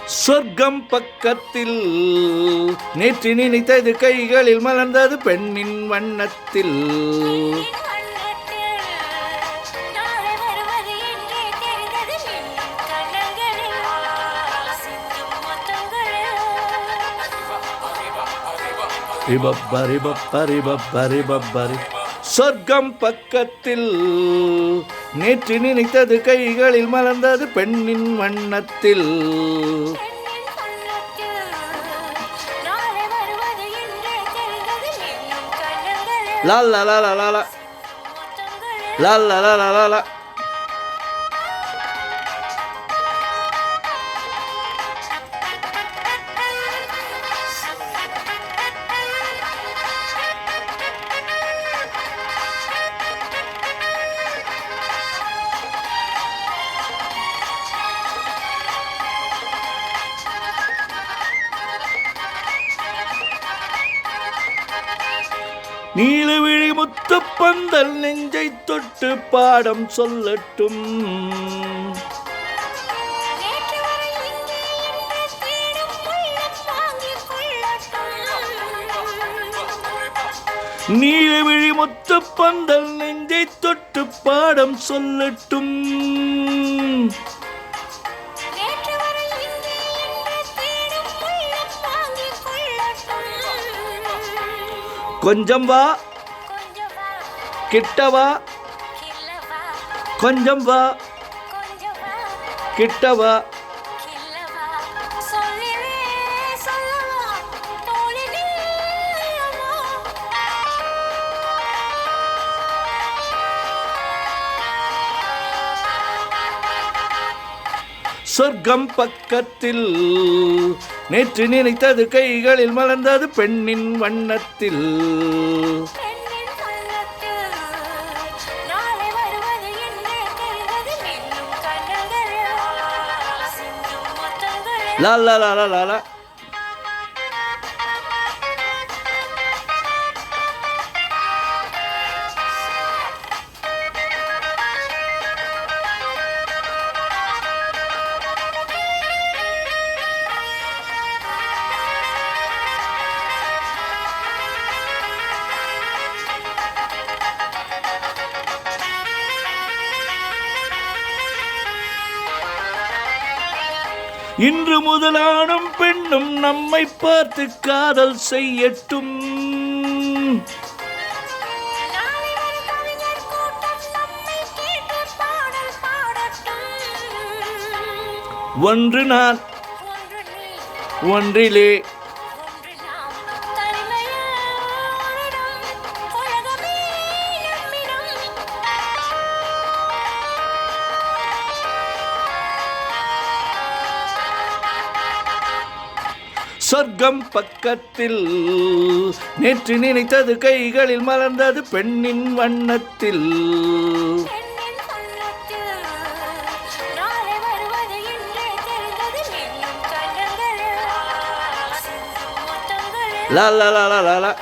சொர்க்கம் பக்கத்தில் நேற்று நினைத்தது கைகளில் மலர்ந்தது பெண்ணின் வண்ணத்தில். சொர்க்கம் பக்கத்தில் நேற்று நினைத்தது கைகளில் மலர்ந்தது பெண்ணின் வண்ணத்தில். லா லா லா லா லா லா லா லா லா லா லா. நீலவிழி முத்துப்பந்தல் நெஞ்சை தொட்டு பாடம் சொல்லட்டும். நீலவிழி முத்துப்பந்தல் நெஞ்சை தொட்டு பாடம் சொல்லட்டும். கொஞ்சம் வா கிட்டவா, கொஞ்சம் வா கிட்டவா. சொர்க்கம் பக்கத்தில் நேற்று நினைத்தது கைகளில் மலர்ந்தது பெண்ணின் வண்ணத்தில். லா லா லா லா லா லா. இன்று முதல் ஆணும் பெண்ணும் நம்மை பார்த்து காதல் செய்யட்டும். ஒன்று நான் ஒன்றிலே சொர்க்கம் பக்கத்தில் நேற்று நினைத்தது கைகளில் மலர்ந்தது பெண்ணின் வண்ணத்தில். லா லா லா லா லா.